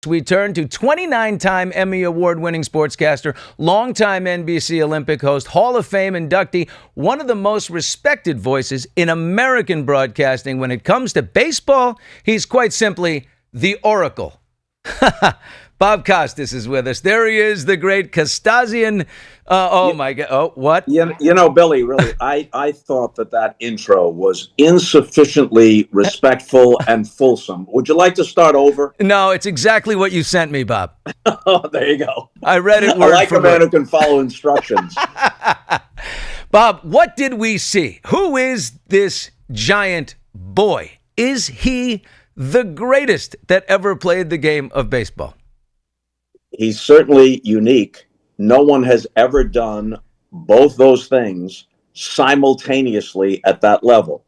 We turn to 29-time Emmy Award-winning sportscaster, longtime NBC Olympic host, Hall of Fame inductee, one of the most respected voices in American broadcasting. When it comes to baseball, he's quite simply the Oracle. Bob Costas is with us. There he is, the great Costasian. My God. Oh, what? You know, Billy, really, I thought that intro was insufficiently respectful and fulsome. Would you like to start over? No, it's exactly what you sent me, Bob. Oh, there you go. I read it word I like for a man word. who can follow instructions. Bob, what did we see? Who is this giant boy? Is he the greatest that ever played the game of baseball? He's certainly unique. No one has ever done both those things simultaneously at that level.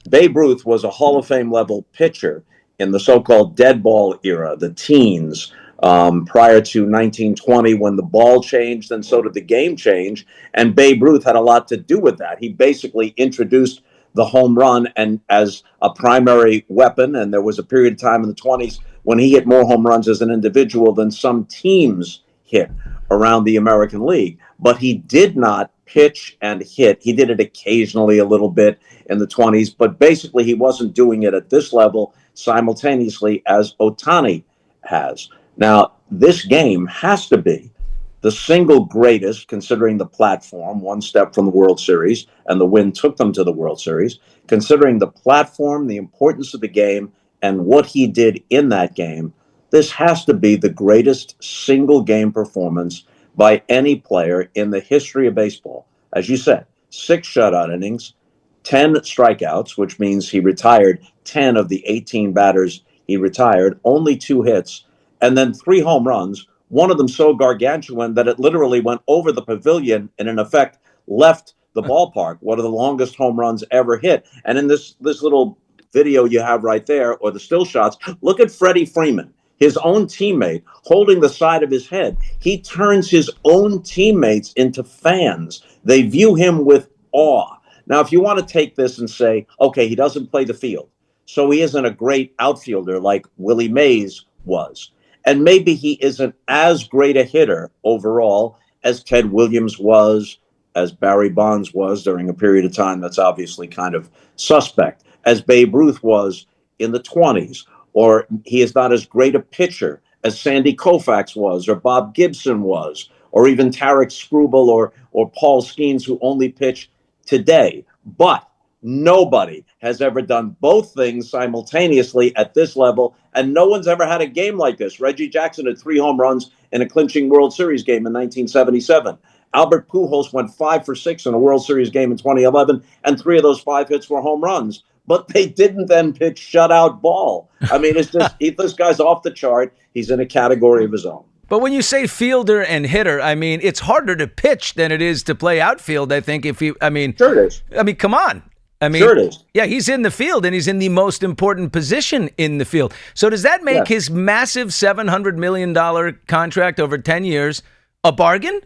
Babe Ruth was a Hall of Fame level pitcher in the so-called dead ball era, the teens, prior to 1920 when the ball changed and so did the game change. And Babe Ruth had a lot to do with that. He basically introduced the home run and as a primary weapon. And there was a period of time in the 20s when he hit more home runs as an individual than some teams hit around the American League. But he did not pitch and hit. He did it occasionally a little bit in the 20s, but basically he wasn't doing it at this level simultaneously as Ohtani has. Now, this game has to be the single greatest, considering the platform, one step from the World Series, and the win took them to the World Series, considering the platform, the importance of the game, and what he did in that game. This has to be the greatest single game performance by any player in the history of baseball. As you said, 6 shutout innings, 10 strikeouts, which means he retired 10 of the 18 batters he retired, only 2 hits, and then 3 home runs, one of them so gargantuan that it literally went over the pavilion and in effect left the ballpark, one of the longest home runs ever hit. And in this little video you have right there, or the still shots, look at Freddie Freeman, his own teammate, holding the side of his head. He turns his own teammates into fans. They view him with awe. Now, if you want to take this and say, okay, he doesn't play the field, so he isn't a great outfielder like Willie Mays was, and maybe he isn't as great a hitter overall as Ted Williams was, as Barry Bonds was during a period of time that's obviously kind of suspect, as Babe Ruth was in the 20s, or he is not as great a pitcher as Sandy Koufax was, or Bob Gibson was, or even Tarek Skubal or Paul Skeens, who only pitch today. But nobody has ever done both things simultaneously at this level, and no one's ever had a game like this. Reggie Jackson had 3 home runs in a clinching World Series game in 1977. Albert Pujols went 5 for 6 in a World Series game in 2011, and 3 of those 5 hits were home runs. But they didn't then pitch shutout ball. I mean, it's just, this guy's off the chart. He's in a category of his own. But when you say fielder and hitter, I mean, it's harder to pitch than it is to play outfield, I think. Sure it is. I mean, come on. I mean, sure it is. Yeah, he's in the field, and he's in the most important position in the field. So does that make his massive $700 million contract over 10 years a bargain?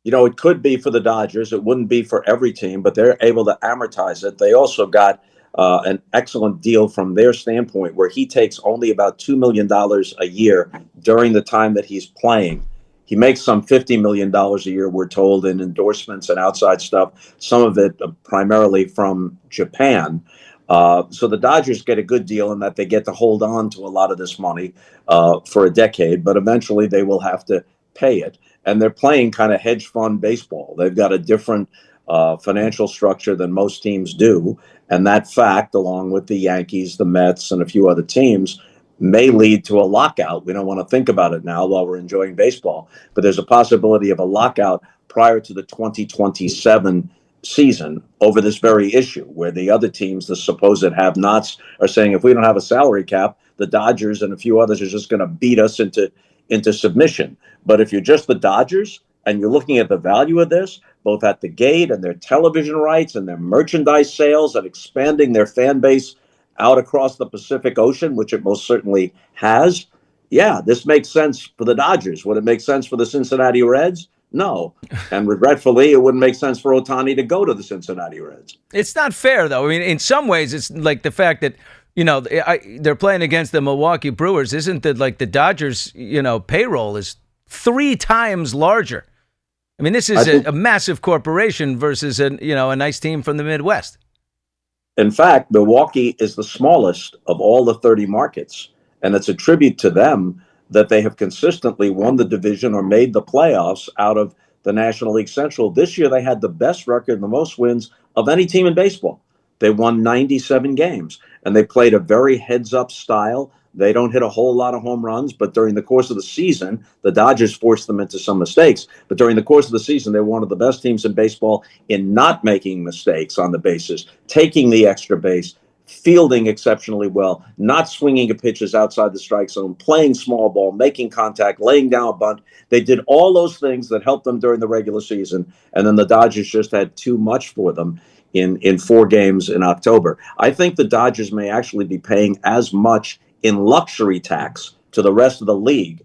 You know, it could be for the Dodgers. It wouldn't be for every team, but they're able to amortize it. They also got an excellent deal from their standpoint, where he takes only about $2 million a year during the time that he's playing. He makes some $50 million a year, we're told, in endorsements and outside stuff, some of it primarily from Japan. So the Dodgers get a good deal in that they get to hold on to a lot of this money for a decade, but eventually they will have to pay it. And they're playing kind of hedge fund baseball. They've got a different financial structure than most teams do. And that fact, along with the Yankees, the Mets, and a few other teams, may lead to a lockout. We don't want to think about it now while we're enjoying baseball, but there's a possibility of a lockout prior to the 2027 season over this very issue, where the other teams, the supposed have-nots, are saying if we don't have a salary cap, the Dodgers and a few others are just going to beat us into submission. But if you're just the Dodgers and you're looking at the value of this, both at the gate and their television rights and their merchandise sales and expanding their fan base out across the Pacific Ocean, which it most certainly has, yeah, this makes sense for the Dodgers. Would it make sense for the Cincinnati Reds? No. And regretfully, it wouldn't make sense for Ohtani to go to the Cincinnati Reds. It's not fair, though. I mean, in some ways, it's like the fact that they're playing against the Milwaukee Brewers. Isn't that like the Dodgers, payroll is 3 times larger? I mean, this is a massive corporation versus a nice team from the Midwest. In fact, Milwaukee is the smallest of all the 30 markets, and it's a tribute to them that they have consistently won the division or made the playoffs out of the National League Central. This year, they had the best record and the most wins of any team in baseball. They won 97 games, and they played a very heads-up style. They don't hit a whole lot of home runs, but during the course of the season, the Dodgers forced them into some mistakes. But during the course of the season, they're one of the best teams in baseball in not making mistakes on the bases, taking the extra base, fielding exceptionally well, not swinging at pitches outside the strike zone, playing small ball, making contact, laying down a bunt. They did all those things that helped them during the regular season, and then the Dodgers just had too much for them in 4 games in October. I think the Dodgers may actually be paying as much in luxury tax to the rest of the league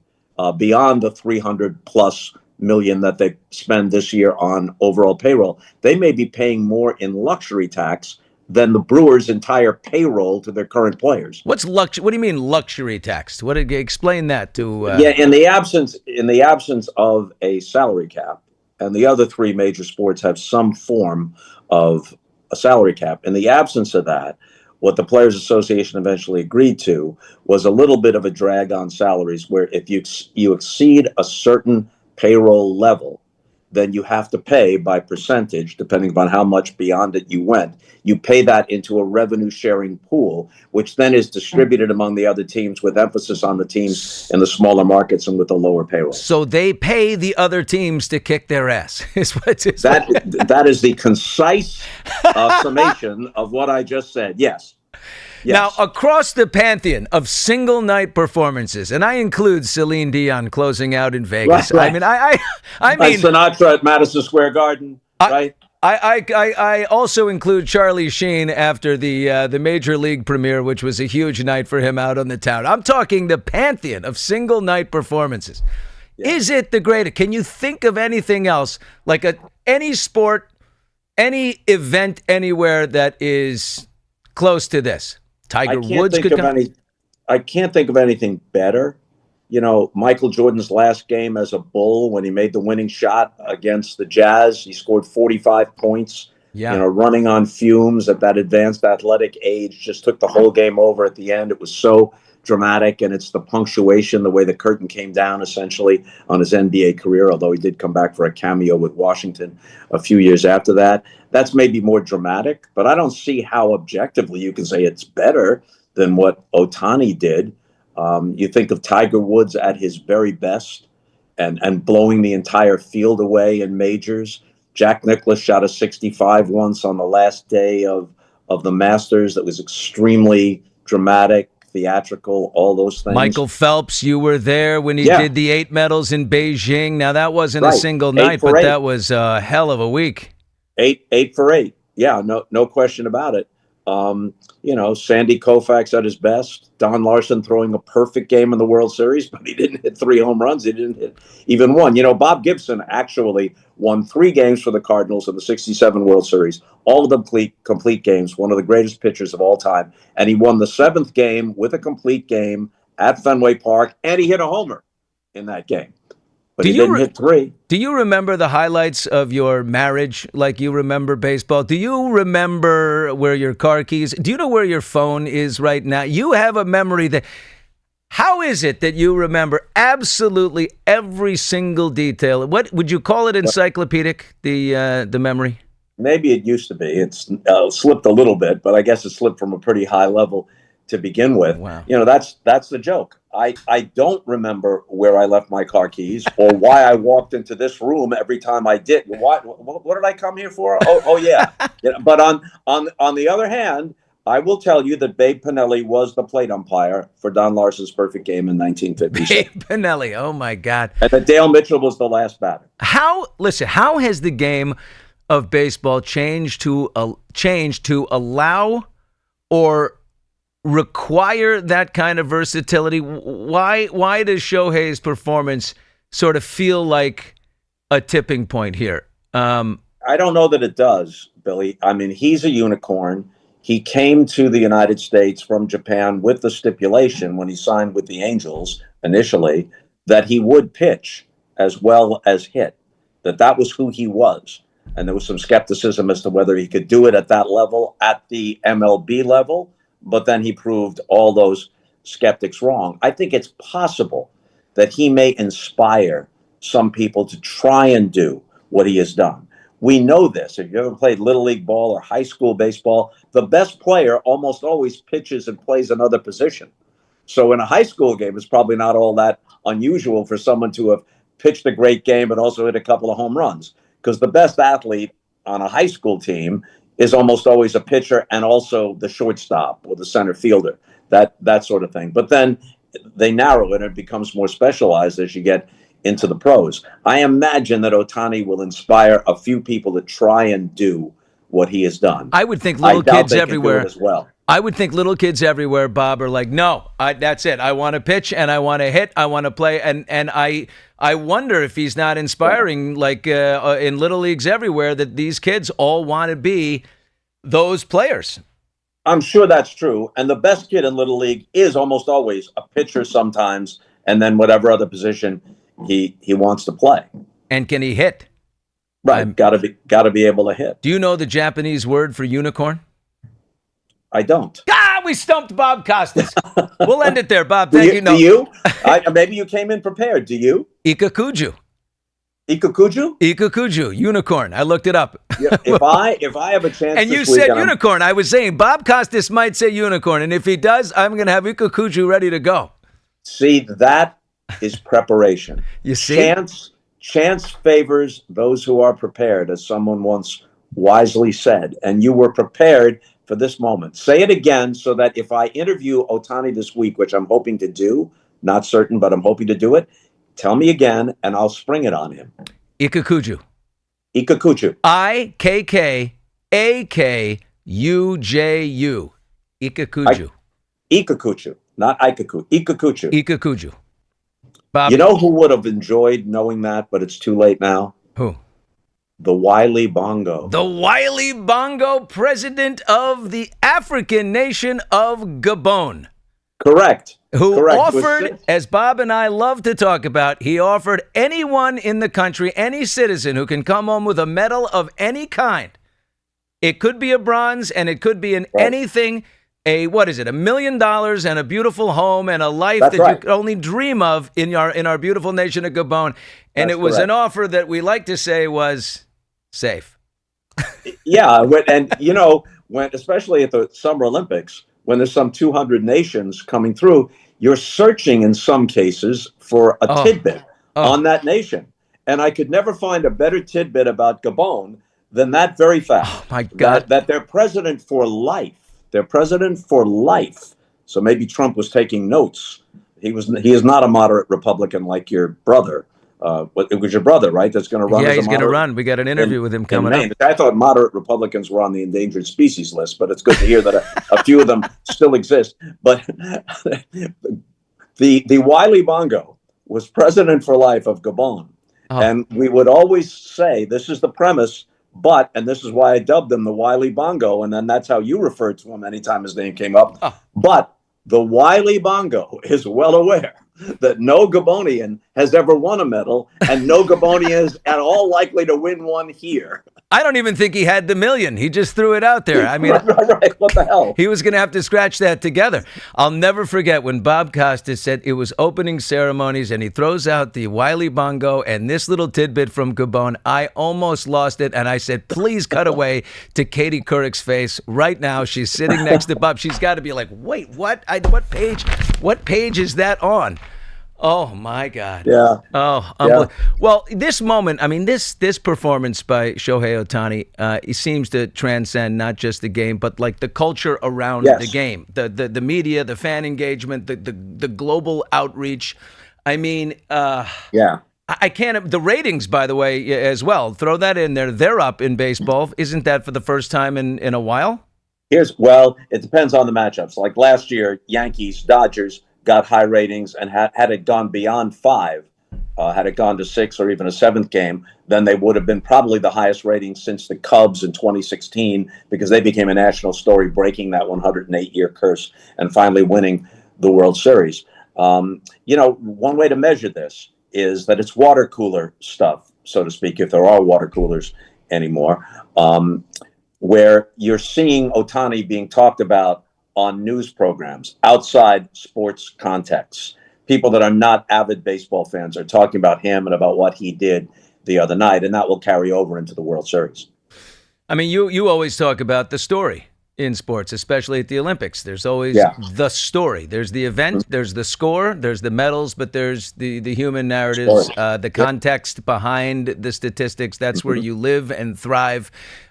beyond the $300+ million that they spend this year on overall payroll. They may be paying more in luxury tax than the Brewers' entire payroll to their current players. What do you mean luxury tax? Explain that to? In the absence of a salary cap, and the other 3 major sports have some form of a salary cap. In the absence of that, what the Players Association eventually agreed to was a little bit of a drag on salaries, where if you exceed a certain payroll level, then you have to pay by percentage, depending upon how much beyond it you went. You pay that into a revenue sharing pool, which then is distributed among the other teams, with emphasis on the teams in the smaller markets and with the lower payroll. So they pay the other teams to kick their ass. That is the concise summation of what I just said. Yes. Now, across the pantheon of single-night performances, and I include Celine Dion closing out in Vegas. Right. I mean, Sinatra at Madison Square Garden, right? I also include Charlie Sheen after the Major League premiere, which was a huge night for him out on the town. I'm talking the pantheon of single-night performances. Yeah. Is it the greatest? Can you think of anything else, like any sport, any event anywhere that is close to this? Tiger Woods could come. I can't think of anything better. Michael Jordan's last game as a Bull, when he made the winning shot against the Jazz, he scored 45 points. Yeah. Running on fumes at that advanced athletic age, just took the whole game over at the end. It was so dramatic, and it's the punctuation, the way the curtain came down essentially on his NBA career, although he did come back for a cameo with Washington a few years after that. That's maybe more dramatic, but I don't see how objectively you can say it's better than what Ohtani did. You think of Tiger Woods at his very best and blowing the entire field away in majors. Jack Nicklaus shot a 65 once on the last day of the Masters. That was extremely dramatic, theatrical, all those things. Michael Phelps, you were there when he did the 8 medals in Beijing. Now, that wasn't a single night, but that was a hell of a week. 8 for 8. Yeah, no question about it. Sandy Koufax at his best. Don Larson throwing a perfect game in the World Series, but he didn't hit 3 home runs. He didn't hit even one. Bob Gibson actually won 3 games for the Cardinals in the '67 World Series, all of them complete games, one of the greatest pitchers of all time. And he won the 7th game with a complete game at Fenway Park, and he hit a homer in that game. But he didn't hit 3. Do you remember the highlights of your marriage like you remember baseball? Do you remember where your car keys? Do you know where your phone is right now? You have a memory that... How is it that you remember absolutely every single detail? What would you call it, encyclopedic, the memory? Maybe it used to be. It's slipped a little bit, but I guess it slipped from a pretty high level to begin with. Wow. That's the joke. I don't remember where I left my car keys or why I walked into this room every time I did. What did I come here for? Oh yeah. But on the other hand, I will tell you that Babe Pinelli was the plate umpire for Don Larson's perfect game in 1956. Babe Pinelli, oh my God. And that Dale Mitchell was the last batter. How has the game of baseball changed to allow or require that kind of versatility? Why does Shohei's performance sort of feel like a tipping point here? I don't know that it does, Billy. I mean, he's a unicorn. he came to the United States from Japan with the stipulation when he signed with the Angels initially that he would pitch as well as hit, that was who he was. And there was some skepticism as to whether he could do it at that level, at the MLB level, but then he proved all those skeptics wrong. I think it's possible that he may inspire some people to try and do what he has done. We know this. If you ever played Little League ball or high school baseball, the best player almost always pitches and plays another position. So in a high school game, it's probably not all that unusual for someone to have pitched a great game and also hit a couple of home runs, because the best athlete on a high school team is almost always a pitcher and also the shortstop or the center fielder, that sort of thing. But then they narrow it and it becomes more specialized as you get into the pros. I imagine that Ohtani will inspire a few people to try and do what he has done. I would think little kids everywhere as well. I would think little kids everywhere, Bob, are like, no, that's it. I want to pitch and I want to hit. I want to play. And I wonder if he's not inspiring, like in little leagues everywhere, that these kids all want to be those players. I'm sure that's true. And the best kid in Little League is almost always a pitcher sometimes, and then whatever other position he wants to play. And can he hit? Right. Gotta be able to hit. Do you know the Japanese word for unicorn? I don't. We stumped Bob Costas. We'll end it there, Bob. Thank you. No. Do you? Maybe you came in prepared. Do you? Ikakuju. Ikakuju? Ikakuju, unicorn. I looked it up. Yeah, if I have a chance, and you said unicorn. I was saying Bob Costas might say unicorn, and if he does, I'm going to have Ikakuju ready to go. See, that is preparation. You see, chance favors those who are prepared, as someone once wisely said, and you were prepared for this moment. Say it again so that if I interview Ohtani this week, which I'm hoping to do, not certain, but I'm hoping to do it, tell me again, and I'll spring it on him. Ikakuju. Ikakuju. Ikkakuju. Ikakuju. Ikakuju. Not Ikaku. Ikakuju. Ikakuju. Bob, you know who would have enjoyed knowing that, but it's too late now? Who? The Wily Bongo. The Wily Bongo, president of the African nation of Gabon. Correct. Who offered, as Bob and I love to talk about, he offered anyone in the country, any citizen who can come home with a medal of any kind. It could be a bronze and it could be an anything, $1 million and a beautiful home and a life that you could only dream of in our beautiful nation of Gabon. And it was an offer that we like to say was safe. Yeah. And, you know, especially at the Summer Olympics, when there's some 200 nations coming through, you're searching in some cases for a tidbit on that nation. And I could never find a better tidbit about Gabon than that very fact. Oh, my God. That they're president for life. They're president for life. So maybe Trump was taking notes. He is not a moderate Republican like your brother. It was your brother, right? That's going to run. Yeah, he's going to run. We got an interview with him coming up. I thought moderate Republicans were on the endangered species list, but it's good to hear that a few of them still exist. But the Wily Bongo was president for life of Gabon. And we would always say, this is the premise, and this is why I dubbed him the Wily Bongo, and then that's how you referred to him anytime his name came up. But the Wily Bongo is well aware that no Gabonian has ever won a medal, and no Gabonian is at all likely to win one here. I don't even think he had the million. He just threw it out there. I mean, right. What the hell? He was going to have to scratch that together. I'll never forget when Bob Costas said it was opening ceremonies, and he throws out the Wily Bongo and this little tidbit from Gabon. I almost lost it, and I said, please cut away to Katie Couric's face right now. She's sitting next to Bob. She's got to be like, wait, what? What page? What page is that on? Oh, my God. Yeah. Oh, unbelievable. Yeah. Well, this moment, I mean, this performance by Shohei Ohtani, he seems to transcend not just the game, but like the culture around the game, the media, the fan engagement, the global outreach. I mean, I can't. The ratings, by the way, as well. Throw that in there. They're up in baseball. Isn't that for the first time in a while? It depends on the matchups. Like last year, Yankees, Dodgers got high ratings, and had it gone beyond 5, Had it gone to 6 or even a 7th game, then they would have been probably the highest rating since the Cubs in 2016, because they became a national story, breaking that 108-year curse and finally winning the World Series. One way to measure this is that it's water cooler stuff, so to speak, if there are water coolers anymore, where you're seeing Ohtani being talked about on news programs outside sports contexts. People that are not avid baseball fans are talking about him and about what he did the other night, and that will carry over into the World Series. I mean, you always talk about the story in sports, especially at the Olympics. There's always the story. There's the event, there's the score, there's the medals, but there's the human narratives, the context behind the statistics. That's where you live and thrive.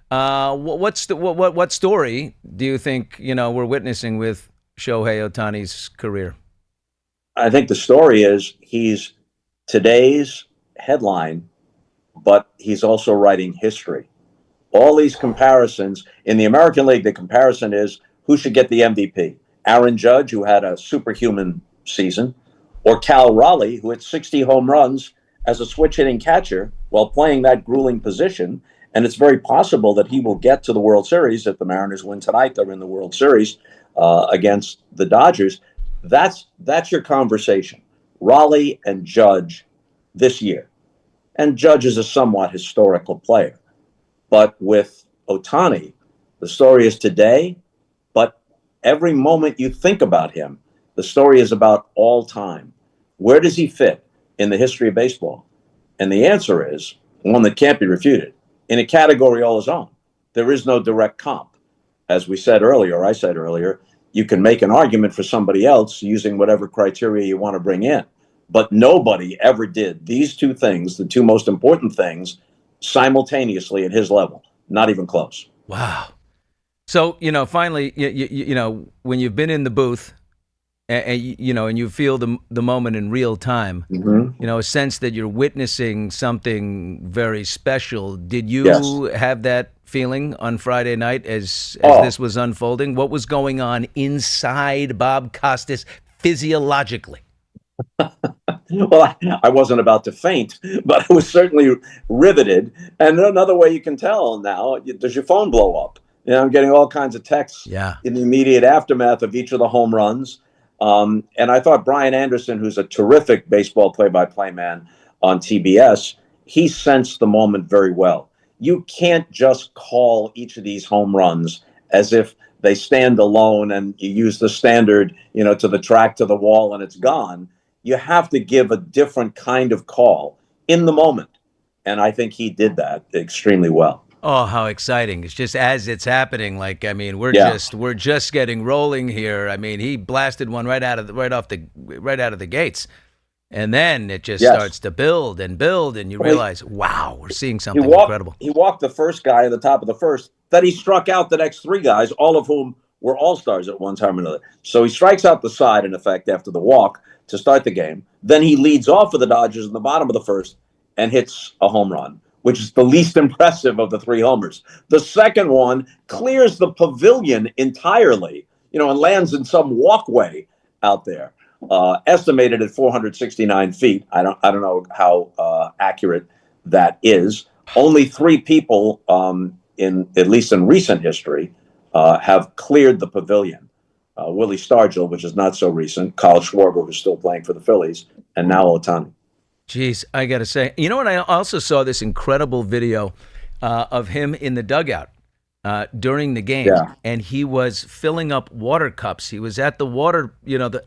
What story do you think we're witnessing with Shohei Ohtani's career? I think the story is he's today's headline, but he's also writing history. All these comparisons in the American League, the comparison is who should get the MVP? Aaron Judge, who had a superhuman season, or Cal Raleigh, who hit 60 home runs as a switch hitting catcher while playing that grueling position. And it's very possible that he will get to the World Series. If the Mariners win tonight, they're in the World Series against the Dodgers. That's your conversation. Raleigh and Judge this year. And Judge is a somewhat historical player. But with Ohtani, the story is today, but every moment you think about him, the story is about all time. Where does he fit in the history of baseball? And the answer is one that can't be refuted. In a category all his own. There is no direct comp. As I said earlier, you can make an argument for somebody else using whatever criteria you want to bring in. But nobody ever did these two things, the two most important things, simultaneously at his level. Not even close. Wow. So, finally, when you've been in the booth and you feel the moment in real time, a sense that you're witnessing something very special. Did you have that feeling on Friday night as this was unfolding? What was going on inside Bob Costas physiologically? Well, I wasn't about to faint, but I was certainly riveted. And another way you can tell now, does your phone blow up? I'm getting all kinds of texts in the immediate aftermath of each of the home runs. And I thought Brian Anderson, who's a terrific baseball play-by-play man on TBS, he sensed the moment very well. You can't just call each of these home runs as if they stand alone and you use the standard, to the track, to the wall, and it's gone. You have to give a different kind of call in the moment. And I think he did that extremely well. Oh, how exciting. It's just as it's happening. We're just getting rolling here. He blasted one right out of the gates. And then it just starts to build, and you realize, wow, we're seeing something incredible. He walked the first guy at the top of the first, then he struck out the next three guys, all of whom were all-stars at one time or another. So he strikes out the side, in effect, after the walk to start the game. Then he leads off for the Dodgers in the bottom of the first and hits a home run, which is the least impressive of the three homers. The second one clears the pavilion entirely, and lands in some walkway out there, estimated at 469 feet. I don't know how accurate that is. Only three people, at least in recent history, have cleared the pavilion. Willie Stargell, which is not so recent, Kyle Schwarber, who's still playing for the Phillies, and now Ohtani. Jeez, I got to say, what? I also saw this incredible video of him in the dugout during the game, and he was filling up water cups. He was at the water,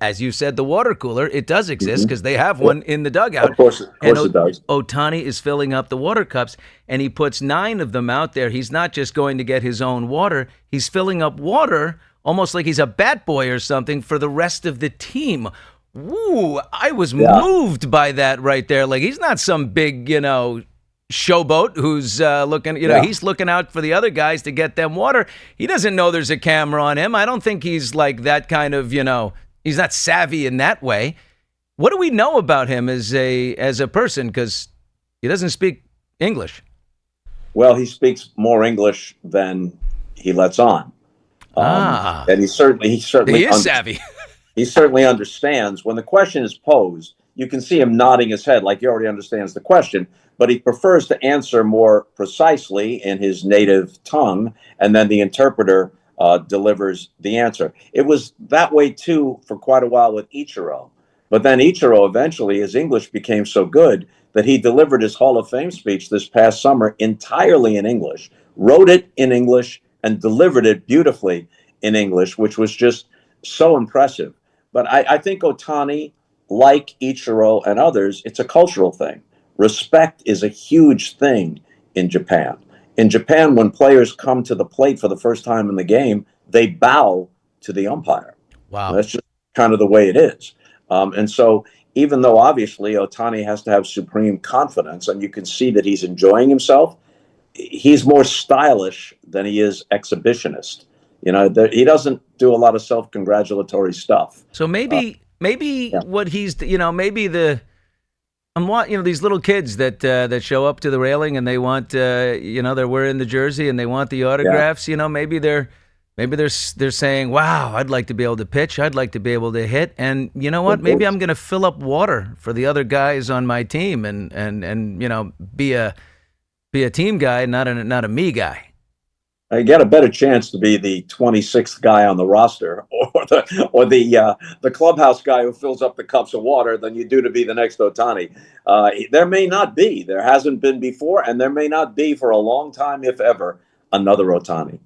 as you said, the water cooler. It does exist because they have one in the dugout. Of course it does. Ohtani is filling up the water cups, and he puts 9 of them out there. He's not just going to get his own water. He's filling up water almost like he's a bat boy or something for the rest of the team. Woo, I was moved by that right there. Like, he's not some big, showboat who's looking, he's looking out for the other guys to get them water. He doesn't know there's a camera on him. I don't think he's like that kind of, he's not savvy in that way. What do we know about him as a person? Because he doesn't speak English. Well, he speaks more English than he lets on. And he certainly is savvy. He certainly understands when the question is posed. you can see him nodding his head like he already understands the question, but he prefers to answer more precisely in his native tongue, and then the interpreter delivers the answer. It was that way, too, for quite a while with Ichiro. But then Ichiro, eventually, his English became so good that he delivered his Hall of Fame speech this past summer entirely in English, wrote it in English, and delivered it beautifully in English, which was just so impressive. But I think Ohtani, like Ichiro and others, it's a cultural thing. Respect is a huge thing in Japan. In Japan, when players come to the plate for the first time in the game, they bow to the umpire. Wow. That's just kind of the way it is. And so even though obviously Ohtani has to have supreme confidence, and you can see that he's enjoying himself, he's more stylish than he is exhibitionist. You know, he doesn't do a lot of self-congratulatory stuff. So maybe what he's, maybe these little kids that show up to the railing and they want, they're wearing the jersey and they want the autographs. Yeah. Maybe they're saying, "Wow, I'd like to be able to pitch. I'd like to be able to hit." And you know what? Maybe I'm going to fill up water for the other guys on my team and be a team guy, not a me guy. You get a better chance to be the 26th guy on the roster or the clubhouse guy who fills up the cups of water than you do to be the next Ohtani. There may not be. There hasn't been before, and there may not be for a long time, if ever, another Ohtani.